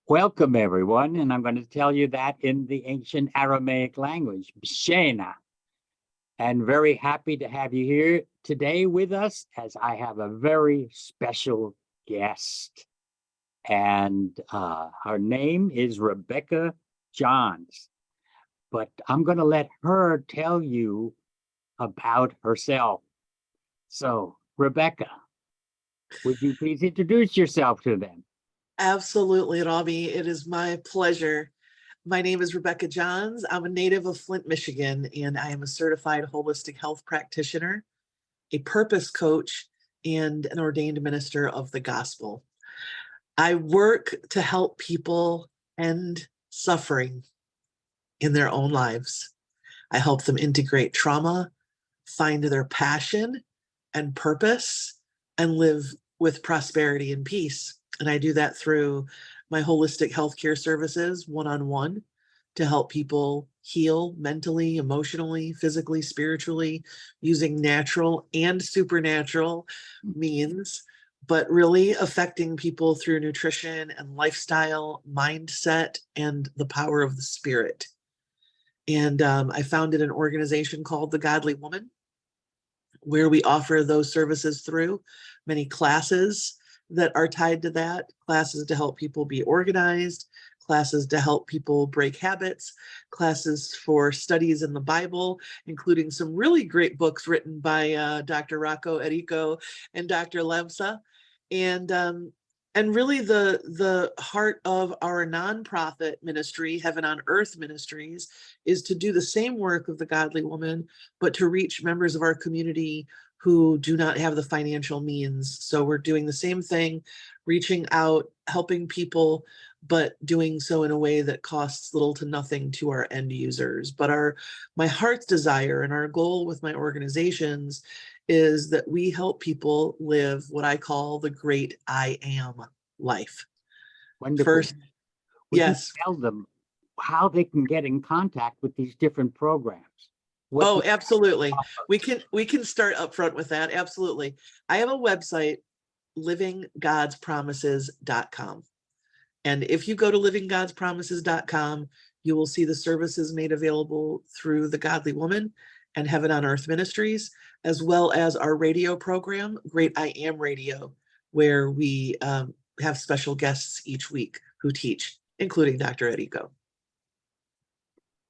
Welcome, everyone, and I'm going to tell you that in the ancient Aramaic language, B'Shena. And very happy to have you here today with us, as I have a very special guest. And her name is Rebecca Johns. But I'm going to let her tell you about herself. So, Rebecca, would you please introduce yourself to them? Absolutely, Robbie. It is my pleasure. My name is Rebecca Johns. I'm a native of Flint, Michigan, and I am a certified holistic health practitioner, a purpose coach, and an ordained minister of the gospel. I work to help people end suffering in their own lives. I help them integrate trauma, find their passion and purpose, and live with prosperity and peace. And I do that through my holistic healthcare services, one-on-one, to help people heal mentally, emotionally, physically, spiritually, using natural and supernatural means, but really affecting people through nutrition and lifestyle, mindset, and the power of the spirit. And I founded an organization called The Godly Woman, where we offer those services through many classes that are tied to that, classes to help people be organized, classes to help people break habits, classes for studies in the Bible, including some really great books written by Dr. Rocco Errico and Dr. Levsa. And really the heart of our nonprofit ministry, Heaven on Earth Ministries, is to do the same work of the Godly Woman, but to reach members of our community who do not have the financial means. So we're doing the same thing, reaching out, helping people, but doing so in a way that costs little to nothing to our end users. But my heart's desire and our goal with my organizations is that we help people live what I call the great I am life. Wonderful. First, Would yes. you tell them how they can get in contact with these different programs? Oh, absolutely. We can start up front with that. Absolutely. I have a website, livinggodspromises.com. And if you go to livinggodspromises.com, you will see the services made available through the Godly Woman and Heaven on Earth Ministries, as well as our radio program, Great I Am Radio, where we have special guests each week who teach, including Dr. Errico.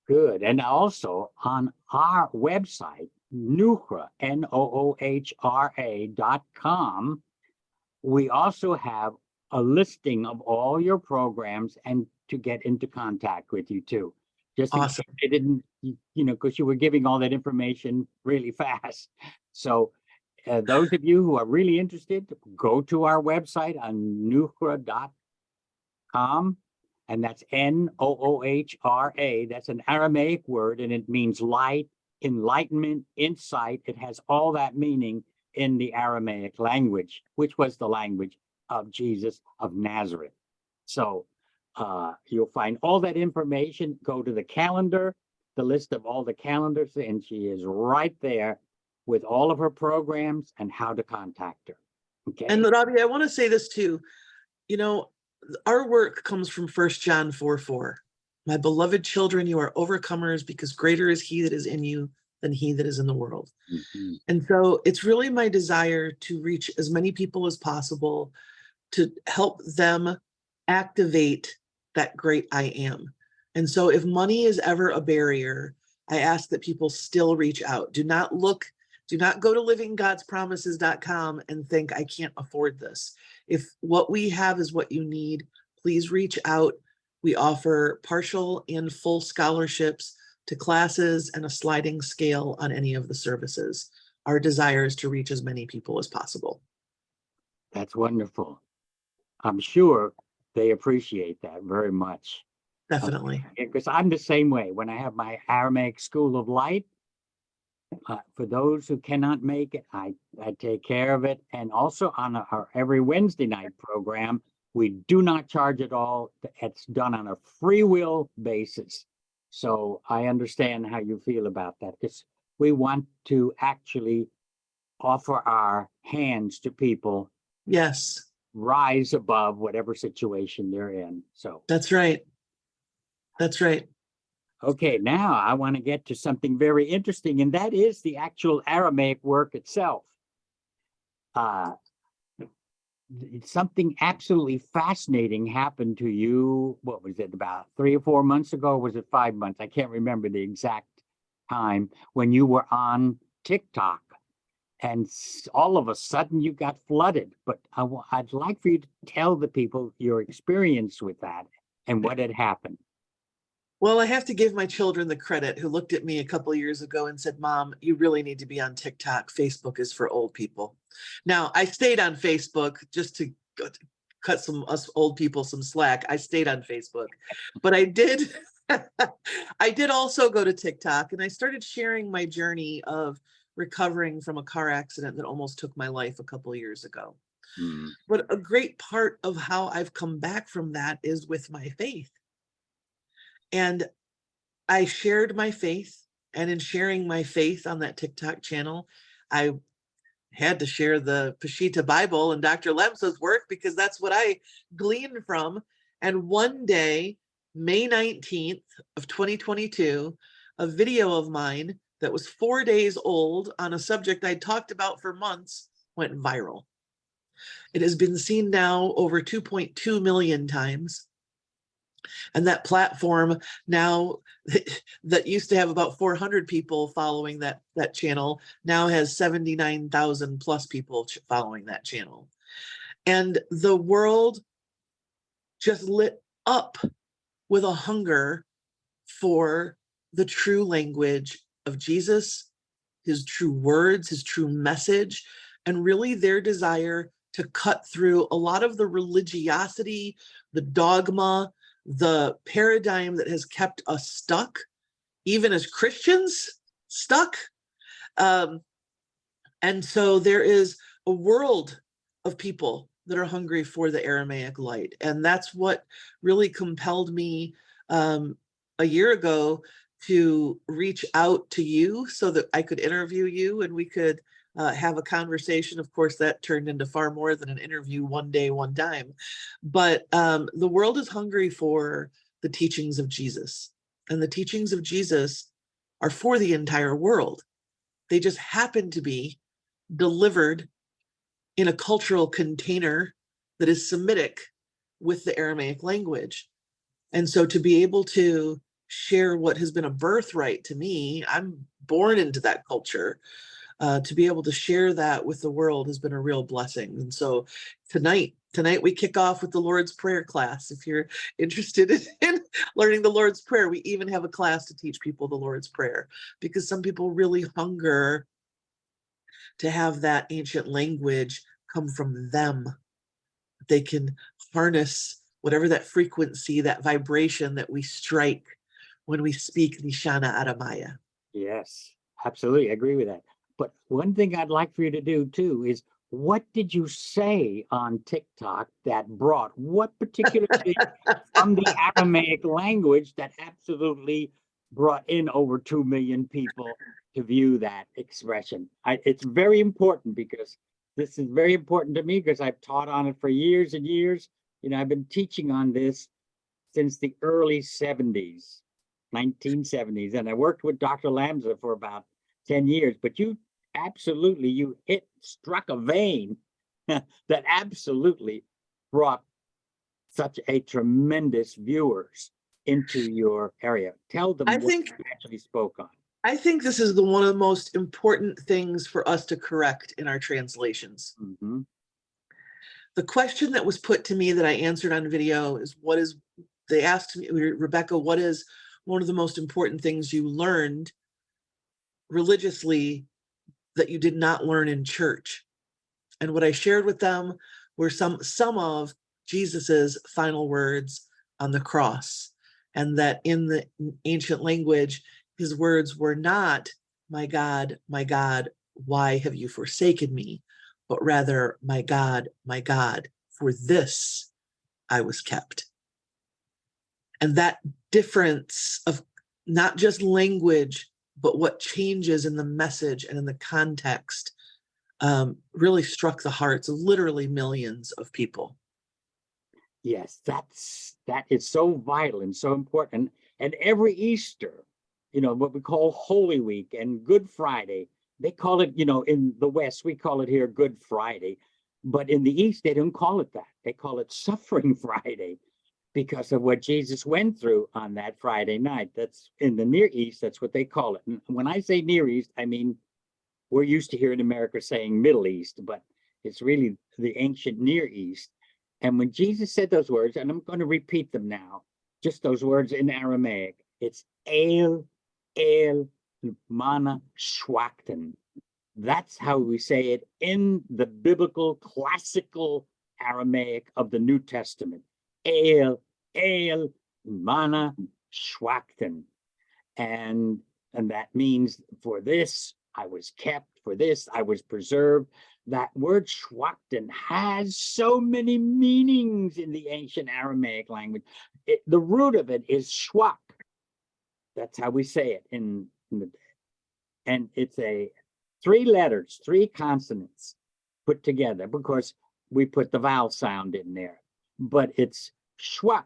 Good. And also on our website, Noohra, NOOHRA.com, we also have a listing of all your programs and to get into contact with you too. Just awesome. They didn't, because you were giving all that information really fast. So those of you who are really interested, go to our website on noohra.com. And that's NOOHRA. That's an Aramaic word, and it means light, enlightenment, insight. It has all that meaning in the Aramaic language, which was the language of Jesus of Nazareth. So you'll find all that information. Go to the calendar, the list of all the calendars, and she is right there with all of her programs and how to contact her. Okay. And Robbie, I want to say this too. Our work comes from 1 John 4:4. My beloved children, you are overcomers because greater is he that is in you than he that is in the world. Mm-hmm. And so it's really my desire to reach as many people as possible, to help them activate that great I am. And so if money is ever a barrier, I ask that people still reach out. Do not go to livinggodspromises.com and think I can't afford this. If what we have is what you need, please reach out. We offer partial and full scholarships to classes and a sliding scale on any of the services. Our desire is to reach as many people as possible. That's wonderful. I'm sure they appreciate that very much. Definitely. Because I'm the same way. When I have my Aramaic School of Light, for those who cannot make it, I take care of it. And also on our every Wednesday night program, we do not charge at all. It's done on a free will basis. So I understand how you feel about that, because we want to actually offer our hands to people. Yes. rise above whatever situation they're in. So, That's right. That's right. okay, now I want to get to something very interesting, and that is the actual Aramaic work itself. Something absolutely fascinating happened to you. What was it, about 3 or 4 months ago? Or was it 5 months? I can't remember the exact time, when you were on TikTok, and all of a sudden you got flooded. But I'd like for you to tell the people your experience with that and what had happened. Well, I have to give my children the credit who looked at me a couple of years ago and said, Mom, you really need to be on TikTok. Facebook is for old people. Now, I stayed on Facebook just to cut us old people some slack. I stayed on Facebook, but I did. I did also go to TikTok, and I started sharing my journey of recovering from a car accident that almost took my life a couple of years ago. Hmm. But a great part of how I've come back from that is with my faith. And I shared my faith, and in sharing my faith on that TikTok channel, I had to share the Peshitta Bible and Dr. Lemsa's work because that's what I gleaned from. And one day, May 19th of 2022, a video of mine that was 4 days old on a subject I talked about for months went viral. It has been seen now over 2.2 million times. And that platform now that used to have about 400 people following that channel now has 79,000 plus people following that channel. And the world just lit up with a hunger for the true language of Jesus, his true words, his true message, and really their desire to cut through a lot of the religiosity, the dogma, the paradigm that has kept us stuck, even as Christians, stuck. And so there is a world of people that are hungry for the Aramaic light. And that's what really compelled me a year ago to reach out to you so that I could interview you and we could have a conversation. Of course, that turned into far more than an interview, one day, one time. But the world is hungry for the teachings of Jesus. And the teachings of Jesus are for the entire world. They just happen to be delivered in a cultural container that is Semitic with the Aramaic language. And so to be able to share what has been a birthright to me, I'm born into that culture. To be able to share that with the world has been a real blessing. And so tonight we kick off with the Lord's Prayer class. If you're interested in learning the Lord's Prayer, we even have a class to teach people the Lord's Prayer, because some people really hunger to have that ancient language come from them. They can harness whatever that frequency, that vibration that we strike when we speak Lishana Aramaya. Yes, absolutely. I agree with that. But one thing I'd like for you to do too is, what did you say on TikTok that brought what particular thing from the Aramaic language that absolutely brought in over 2 million people to view that expression? It's very important, because this is very important to me, because I've taught on it for years and years. I've been teaching on this since the early 70s, 1970s, and I worked with Dr. Lamsa for about 10 years. But you struck a vein that absolutely brought such a tremendous viewers into your area. Tell them what you actually spoke on. I think this is one of the most important things for us to correct in our translations. Mm-hmm. The question that was put to me that I answered on video is, they asked me, Rebecca, what is one of the most important things you learned religiously that you did not learn in church? And what I shared with them were some of Jesus's final words on the cross, and that in the ancient language, his words were not, my God, why have you forsaken me? But rather, my God, for this I was kept. And that difference of not just language, but what changes in the message and in the context really struck the hearts of literally millions of people. Yes, that is so vital and so important. And every Easter, what we call Holy Week and Good Friday, they call it, in the West, we call it here Good Friday. But in the East, they don't call it that. They call it Suffering Friday because of what Jesus went through on that Friday night. That's in the Near East, that's what they call it. And when I say Near East, I mean, we're used to here in America saying Middle East, but it's really the ancient Near East. And when Jesus said those words, and I'm going to repeat them now, just those words in Aramaic, it's El, Mana, Shwakten. That's how we say it in the biblical, classical Aramaic of the New Testament. El, Mana, Shwakten. And that means for this, I was kept, for this, I was preserved. That word Shwakten has so many meanings in the ancient Aramaic language. The root of it is Shwak. That's how we say it and it's three letters, three consonants put together because we put the vowel sound in there. But it's Shwak.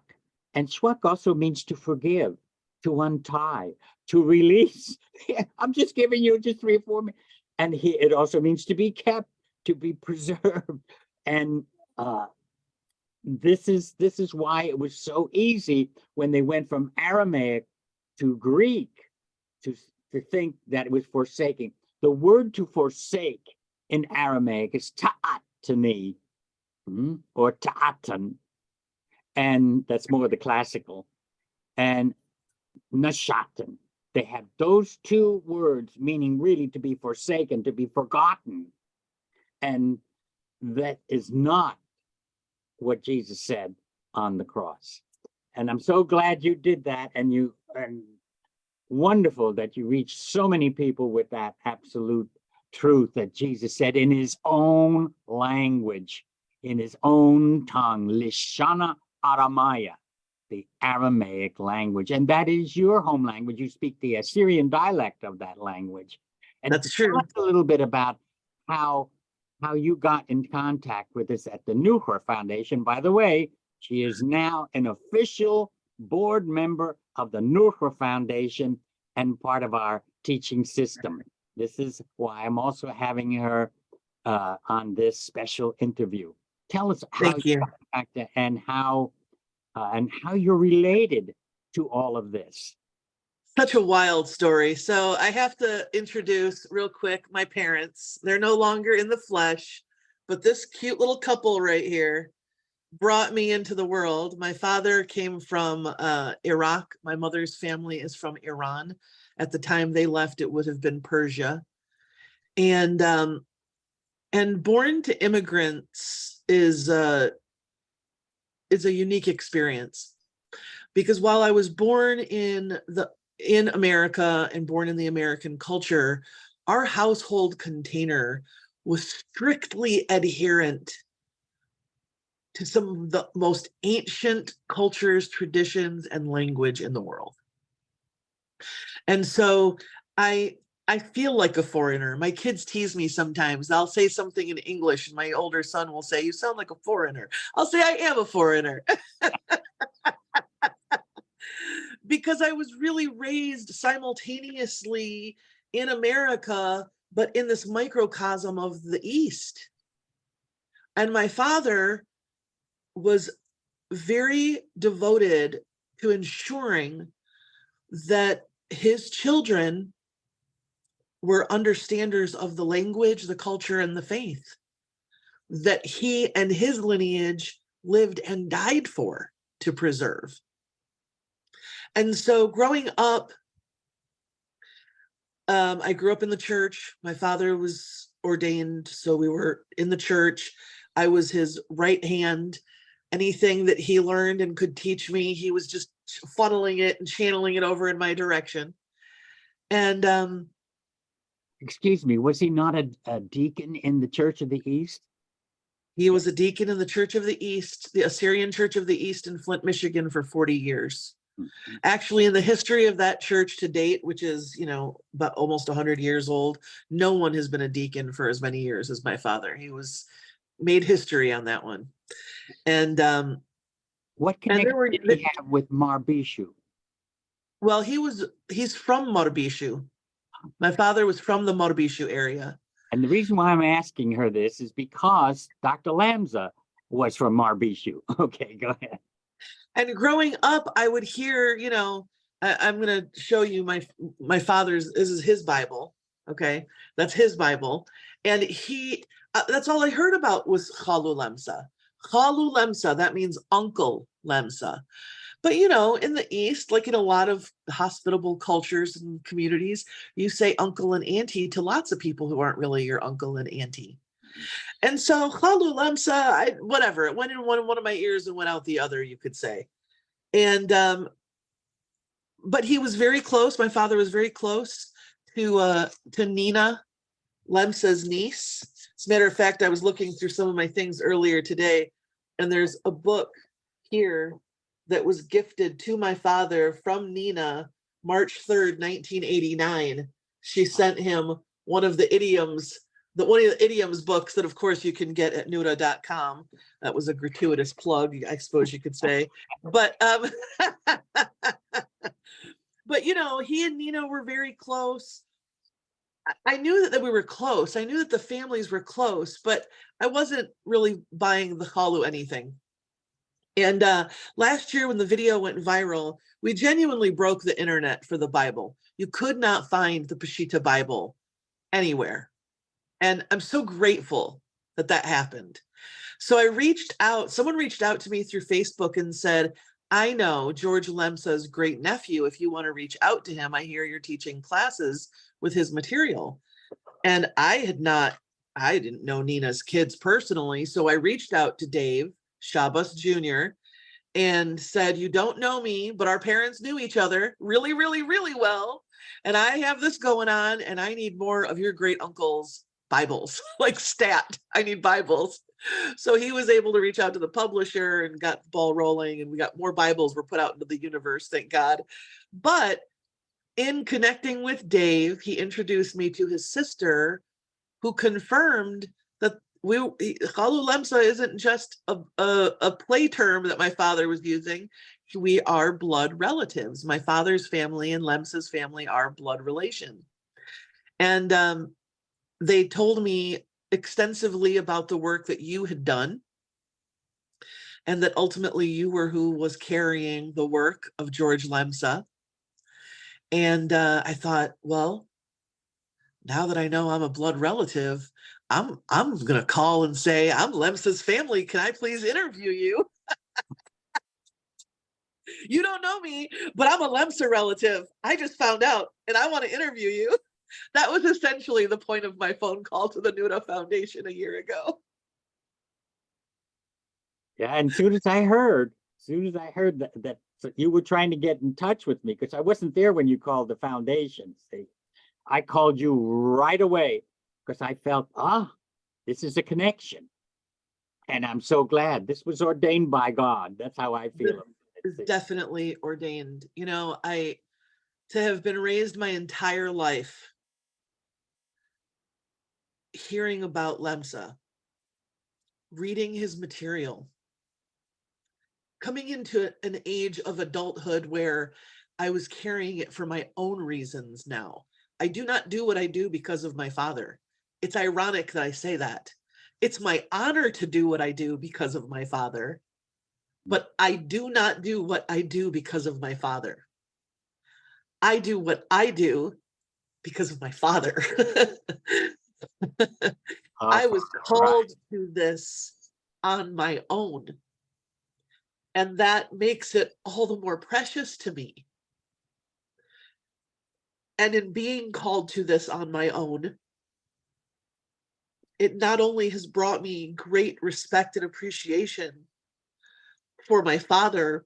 And Shwak also means to forgive, to untie, to release. I'm just giving you just 3 or 4 minutes. And it also means to be kept, to be preserved. And this is why it was so easy when they went from Aramaic to Greek to think that it was forsaking. The word to forsake in Aramaic is ta'atani or ta'atan. And that's more the classical. And nashatan. They have those 2 words meaning really to be forsaken, to be forgotten. And that is not what Jesus said on the cross. And I'm so glad you did that, and wonderful that you reached so many people with that absolute truth that Jesus said in his own language, in his own tongue, Lishana Aramaya, the Aramaic language. And that is your home language. You speak the Assyrian dialect of that language. And that's true. Tell us a little bit about how you got in contact with us at the Nuhor Foundation. By the way, she is now an official board member of the Nuhor Foundation and part of our teaching system. This is why I'm also having her on this special interview. Tell us how you got back to, and how you're related to all of this. Such a wild story. So I have to introduce real quick my parents. They're no longer in the flesh, but this cute little couple right here brought me into the world. My father came from Iraq. My mother's family is from Iran. At the time they left, it would have been Persia. And born to immigrants is a unique experience, because while I was born in America and born in the American culture, our household container was strictly adherent to some of the most ancient cultures, traditions, and language in the world. And so I feel like a foreigner. My kids tease me sometimes. I'll say something in English and my older son will say, "You sound like a foreigner." I'll say, "I am a foreigner." Because I was really raised simultaneously in America, but in this microcosm of the East. And my father was very devoted to ensuring that his children were understanders of the language, the culture, and the faith that he and his lineage lived and died for to preserve. And so growing up, I grew up in the church. My father was ordained, so we were in the church. I was his right hand. Anything that he learned and could teach me, he was just funneling it and channeling it over in my direction. And excuse me, was he not a deacon in the Church of the East? He was a deacon in the Church of the East, the Assyrian Church of the East in Flint, Michigan for 40 years. Mhm. Actually, in the history of that church to date, which is, about almost 100 years old, no one has been a deacon for as many years as my father. He was made history on that one. And What and there connection were did he have with Marbishu? well, he's from Morbishu. My father was from the Morbishu area. And the reason why I'm asking her this is because Dr. Lamza was from Marbishu. Okay, go ahead. And growing up, I would hear, I'm going to show you my father's, this is his Bible. Okay. That's his Bible. And that's all I heard about was Chalu Lemsa. Chalu Lemsa, that means Uncle Lemsa. But, in the East, like in a lot of hospitable cultures and communities, you say uncle and auntie to lots of people who aren't really your uncle and auntie. And so Chalu Lemsa, whatever, it went in one of my ears and went out the other, you could say. And but he was very close. My father was very close to Nina Lemsa's niece. As a matter of fact, I was looking through some of my things earlier today, and there's a book here that was gifted to my father from Nina, March 3rd, 1989. She sent him one of the idioms books that, of course, you can get at nuda.com. That was a gratuitous plug, I suppose you could say. But but he and Nina were very close. I knew that we were close. I knew that the families were close, but I wasn't really buying the Chalu anything. And last year when the video went viral, we genuinely broke the internet for the Bible. You could not find the Peshitta Bible anywhere. And I'm so grateful that happened. So someone reached out to me through Facebook and said, I know George Lemsa's great nephew. If you want to reach out to him, I hear you're teaching classes with his material. And I didn't know Nina's kids personally. So I reached out to Dave Shabas Jr. and said, you don't know me, but our parents knew each other really, really, really well. And I have this going on and I need more of your great uncle's Bibles, like stat. I need Bibles. So he was able to reach out to the publisher and got the ball rolling, and we got more Bibles were put out into the universe, thank God. But in connecting with Dave, he introduced me to his sister, who confirmed that Chalu Lemsa isn't just a play term that my father was using. We are blood relatives. My father's family and Lemsa's family are blood relation. And they told me extensively about the work that you had done, and that ultimately you were who was carrying the work of George Lemsa. And I thought, well, now that I know I'm a blood relative, I'm gonna call and say, I'm Lemsa's family. Can I please interview you? You don't know me, but I'm a Lemsa relative. I just found out, and I want to interview you. That was essentially the point of my phone call to the Nuda Foundation a year ago. Yeah, and as soon as I heard that you were trying to get in touch with me, because I wasn't there when you called the foundation, see, I called you right away because I felt, this is a connection. And I'm so glad this was ordained by God. That's how I feel. Is definitely ordained. To have been raised my entire life hearing about Lemsa, reading his material, coming into an age of adulthood where I was carrying it for my own reasons now. I do not do what I do because of my father. It's ironic that I say that. It's my honor to do what I do because of my father, but I do not do what I do because of my father. I do what I do because of my father. I was called to this on my own. And that makes it all the more precious to me. And in being called to this on my own, it not only has brought me great respect and appreciation for my father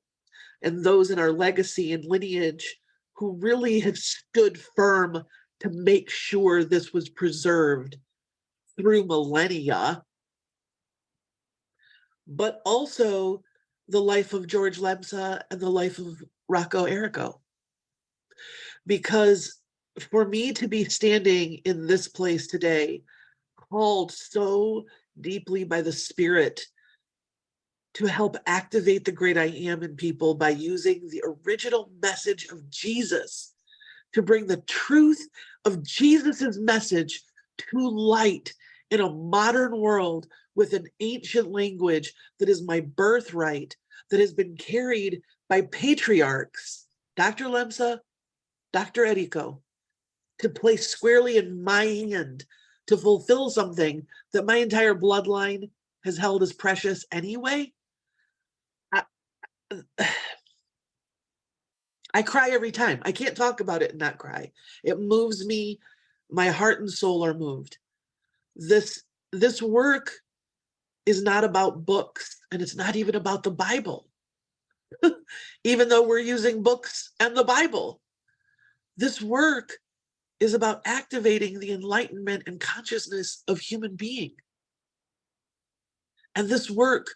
and those in our legacy and lineage who really have stood firm to make sure this was preserved through millennia, but also the life of George Lemsa and the life of Rocco Errico. Because for me to be standing in this place today, called so deeply by the Spirit to help activate the great I am in people by using the original message of Jesus to bring the truth of Jesus's message to light in a modern world with an ancient language that is my birthright, that has been carried by patriarchs, Dr. Lemsa, Dr. Errico, to place squarely in my hand to fulfill something that my entire bloodline has held as precious anyway. I cry every time. I can't talk about it and not cry. It moves me. My heart and soul are moved. This work is not about books, and it's not even about the Bible. Even though we're using books and the Bible, this work is about activating the enlightenment and consciousness of human being. And this work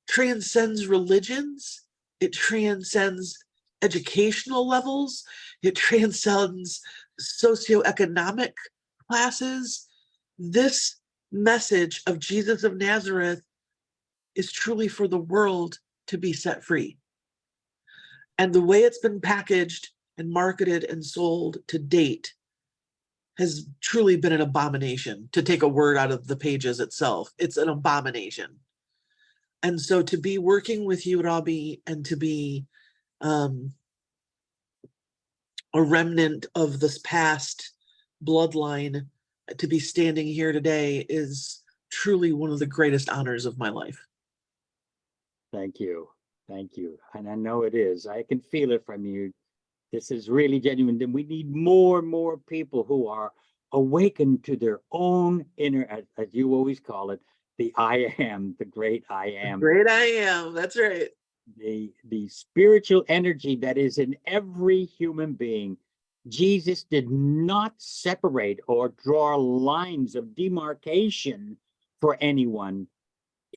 transcends religions. It transcends educational levels. It transcends socioeconomic classes. This message of Jesus of Nazareth is truly for the world to be set free. And the way it's been packaged and marketed and sold to date has truly been an abomination, to take a word out of the pages itself. It's an abomination. And so to be working with you, Robbie, and to be a remnant of this past bloodline, to be standing here today is truly one of the greatest honors of my life. Thank you. Thank you. And I know it is. I can feel it from you. This is really genuine. And we need more and more people who are awakened to their own inner, as you always call it, the I am, the great I am. The great I am. That's right. The spiritual energy that is in every human being. Jesus did not separate or draw lines of demarcation for anyone.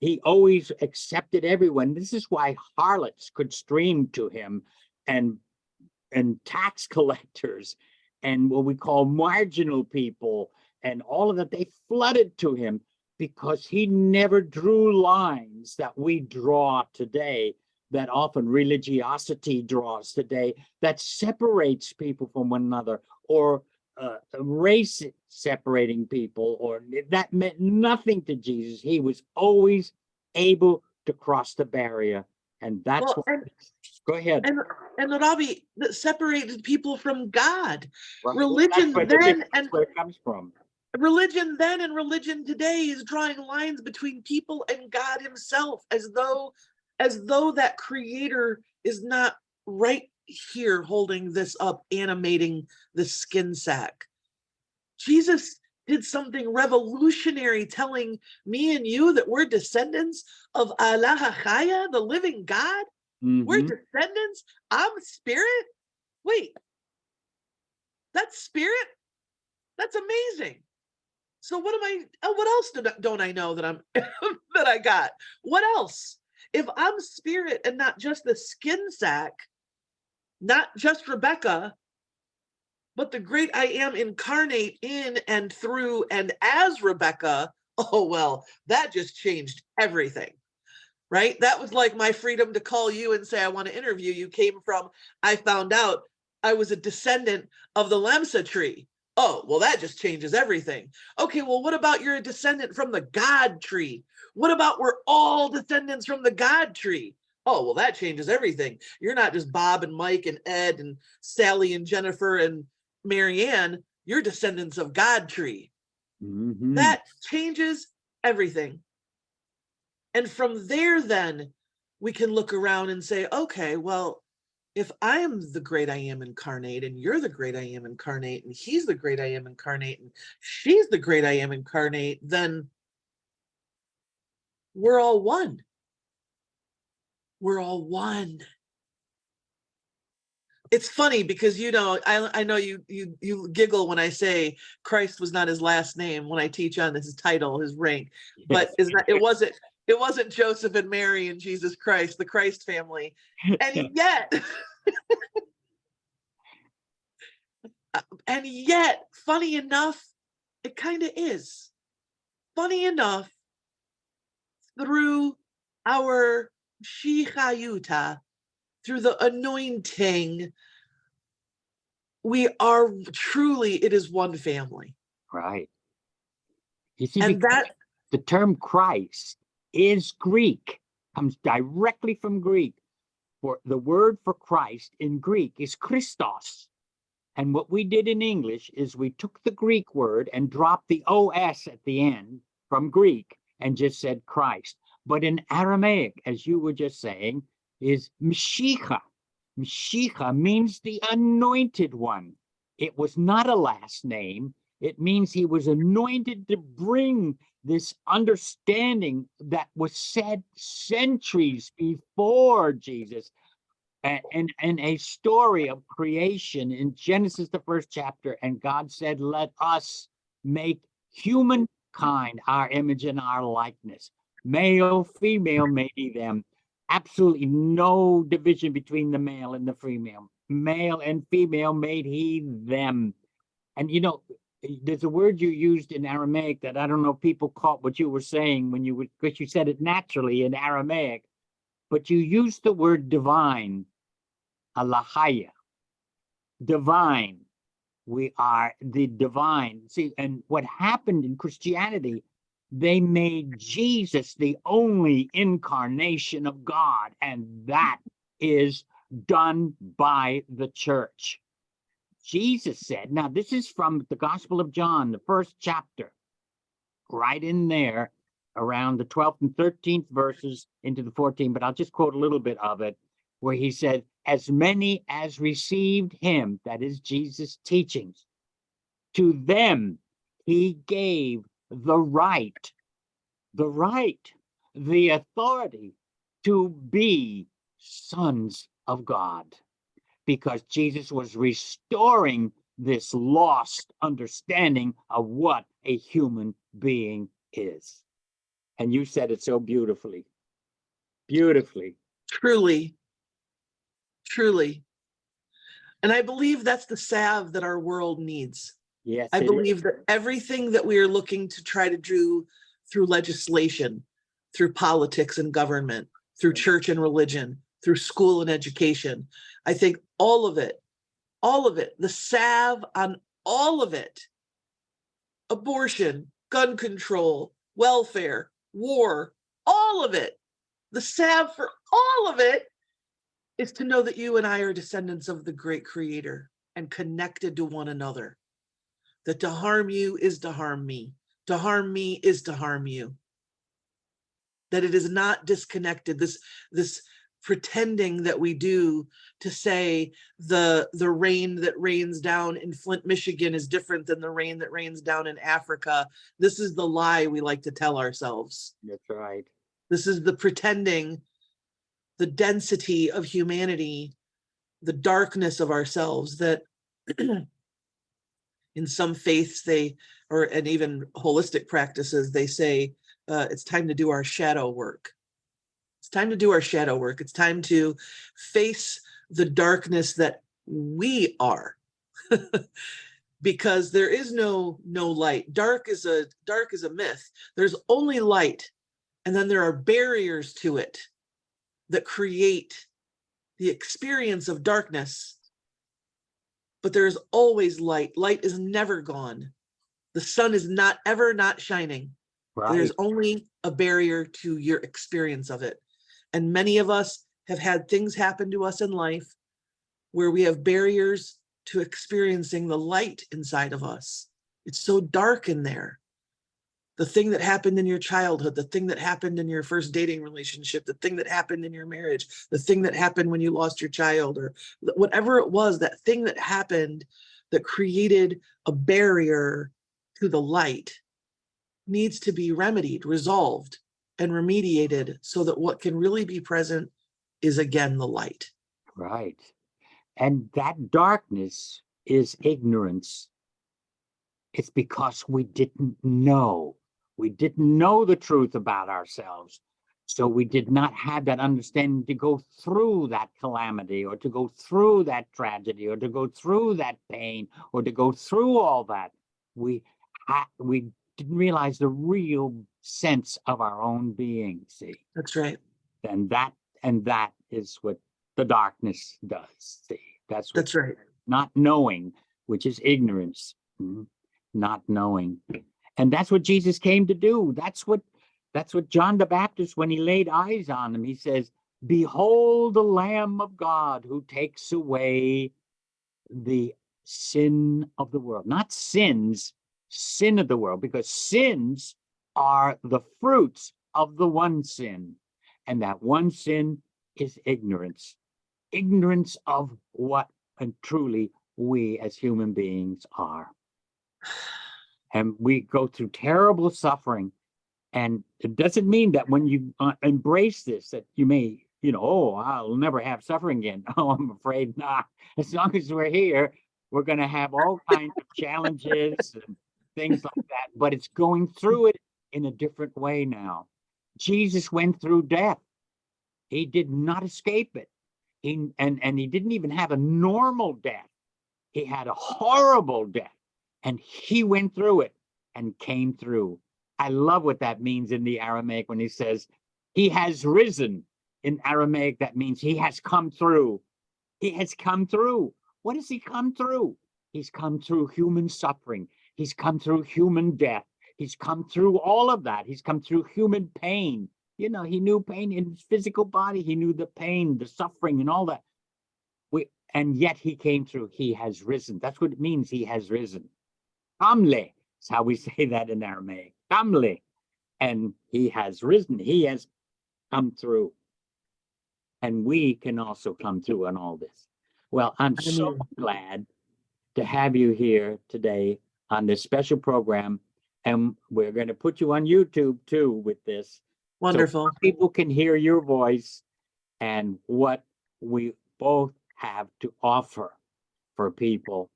He always accepted everyone. This is why harlots could stream to him, and tax collectors and what we call marginal people and all of that. They flooded to him because he never drew lines that we draw today, that often religiosity draws today, that separates people from one another, or race separating people, or that meant nothing to Jesus. He was always able to cross the barrier. And that's go ahead. And Robbie, that separated people from God. Right. Religion then and where it comes from. Religion then and religion today is drawing lines between people and God himself, as though that creator is not right here holding this up, animating the skin sack. Jesus did something revolutionary, telling me and you that we're descendants of Allah HaChaya, the living God. Mm-hmm. We're descendants. I'm spirit. Wait, that's spirit? That's amazing. So what else don't I know that I'm that I got? What else? If I'm spirit and not just the skin sack, not just Rebecca, but the great I am incarnate in and through and as Rebecca, oh well, that just changed everything. Right? That was like my freedom to call you and say, I want to interview you, came from, I found out I was a descendant of the Lemsa tree. Oh, well, that just changes everything. Okay, well, what about you're a descendant from the God tree? What about we're all descendants from the God tree? Oh, well, that changes everything. You're not just Bob and Mike and Ed and Sally and Jennifer and Marianne. You're descendants of God tree. Mm-hmm. That changes everything. And from there, then, we can look around and say, okay, well, if I am the great I am incarnate, and you're the great I am incarnate, and he's the great I am incarnate, and she's the great I am incarnate, then we're all one. We're all one. It's funny because, you know, I know you giggle when I say Christ was not his last name when I teach on his title, his rank, but it wasn't Joseph and Mary and Jesus Christ, the Christ family. And yet And yet, funny enough, it kind of is. Funny enough, through our Shihayuta, through the anointing, we are truly, it is one family. Right. You see, And because that, the term Christ is Greek, comes directly from Greek. For the word for Christ in Greek is Christos. And what we did in English is we took the Greek word and dropped the OS at the end from Greek and just said Christ. But in Aramaic, as you were just saying, is Mashiach. Mashiach means the anointed one. It was not a last name. It means he was anointed to bring this understanding that was said centuries before Jesus. And a story of creation in Genesis, the first chapter, and God said, let us make humankind our image and our likeness. Male, female made he them. Absolutely no division between the male and the female. Male and female made he them. And you know, there's a word you used in Aramaic that I don't know if people caught what you were saying when you would, because you said it naturally in Aramaic, but you used the word divine. Alahaya, divine. We are the divine. See, and what happened in Christianity, they made Jesus the only incarnation of God, and that is done by the church. Jesus said, now this is from the Gospel of John, the first chapter, right in there, around the 12th and 13th verses into the 14th, but I'll just quote a little bit of it, where he said, as many as received him, that is Jesus' teachings, to them he gave the right, the authority to be sons of God, because Jesus was restoring this lost understanding of what a human being is. And you said it so beautifully. Beautifully. truly, truly. And I believe that's the salve that our world needs. Yes, I it is. believe that everything that we are looking to try to do through legislation, through politics and government, through church and religion, through school and education, I think all of it, the salve on all of it, abortion, gun control, welfare, war, all of it, the salve for all of it is to know that you and I are descendants of the great creator and connected to one another. That to harm you is to harm me. To harm me is to harm you. That it is not disconnected. This pretending that we do to say the rain that rains down in Flint, Michigan is different than the rain that rains down in Africa. This is the lie we like to tell ourselves. That's right. This is the pretending, the density of humanity, the darkness of ourselves that in some faiths and even holistic practices, they say it's time to do our shadow work. It's time to do our shadow work. It's time to face the darkness that we are, because there is no light. Dark is a myth. There's only light, and then there are barriers to it that create the experience of darkness. But there's always light. Light is never gone. The sun is not ever not shining. Right. There's only a barrier to your experience of it. And many of us have had things happen to us in life where we have barriers to experiencing the light inside of us. It's so dark in there. The thing that happened in your childhood, the thing that happened in your first dating relationship, the thing that happened in your marriage, the thing that happened when you lost your child, or whatever it was, that thing that happened that created a barrier to the light needs to be remedied, resolved, and remediated so that what can really be present is again the light. Right. And that darkness is ignorance. It's because we didn't know. We didn't know the truth about ourselves. So we did not have that understanding to go through that calamity, or to go through that tragedy, or to go through that pain, or to go through all that. We didn't realize the real sense of our own being. See, That's right. and that is what the darkness does. See, that's what That's right. not knowing, which is ignorance. Not knowing. And that's what Jesus came to do. That's what John the Baptist, when he laid eyes on him, he says, "Behold the Lamb of God who takes away the sin of the world." Not sins, sin of the world, because sins are the fruits of the one sin. And that one sin is ignorance. Ignorance of what and truly we as human beings are. And we go through terrible suffering. And it doesn't mean that when you embrace this, that you may, oh, I'll never have suffering again. Oh, I'm afraid not. As long as we're here, we're going to have all kinds of challenges and things like that. But it's going through it in a different way now. Jesus went through death. He did not escape it. And he didn't even have a normal death. He had a horrible death. And he went through it and came through. I love what that means in the Aramaic when he says, he has risen. In Aramaic, that means he has come through. He has come through. What has he come through? He's come through human suffering. He's come through human death. He's come through all of that. He's come through human pain. He knew pain in his physical body. He knew the pain, the suffering, and all that. And yet he came through. He has risen. That's what it means. He has risen. Kamle. That's how we say that in Aramaic. Kamle. And he has risen. He has come through. And we can also come through on all this. Well, I'm so glad to have you here today on this special program. And we're going to put you on YouTube too with this. Wonderful. So people can hear your voice and what we both have to offer for people,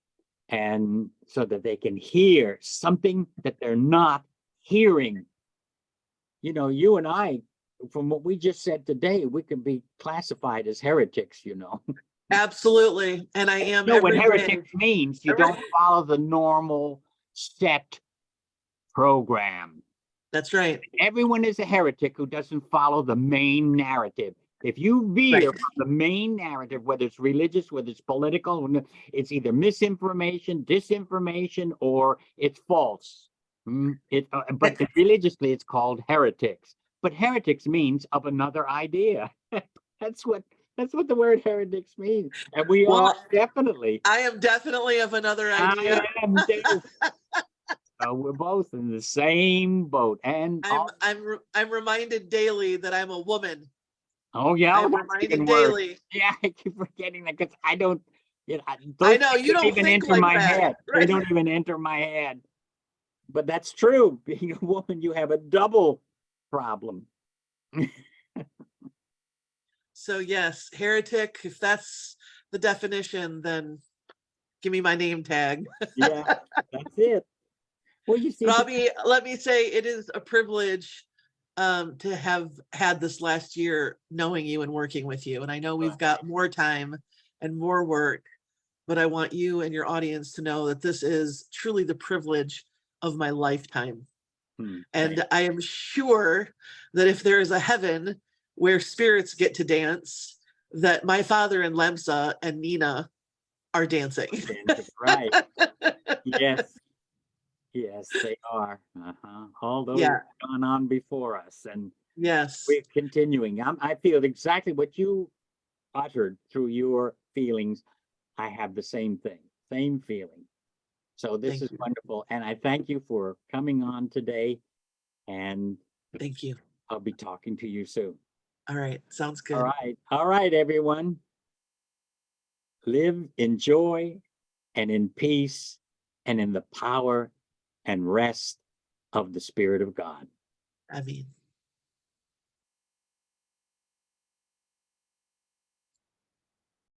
and so that they can hear something that they're not hearing. You and I, from what we just said today, we can be classified as heretics, Absolutely. And I am. What heretics means, you don't follow the normal set program. That's right. Everyone is a heretic who doesn't follow the main narrative. If you veer from the main narrative, whether it's religious, whether it's political, it's either misinformation, disinformation, or it's false. But religiously, it's called heretics. But heretics means of another idea. That's what the word heretics means. And we are definitely. I am definitely of another idea. I am too. We're both in the same boat. And I'm reminded daily that I'm a woman. Oh yeah, I'm reminded daily. Yeah, I keep forgetting that because I don't. I know you don't even think enter like my that. head. Right. They don't even enter my head. But that's true. Being a woman, you have a double problem. So yes, heretic. If that's the definition, then give me my name tag. Yeah, that's it. Well, you see, Robbie, let me say it is a privilege to have had this last year knowing you and working with you. And I know we've got more time and more work, but I want you and your audience to know that this is truly the privilege of my lifetime. And I am sure that if there is a heaven where spirits get to dance, that my father and Lemsa and Nina are dancing. Right. Yes, they are. All those gone on before us, and we're continuing. I feel exactly what you uttered through your feelings. I have the same thing, same feeling. So this is wonderful, and I thank you for coming on today. And thank you. I'll be talking to you soon. All right, sounds good. All right, everyone. Live in joy and in peace and in the power and rest of the Spirit of God. Amen.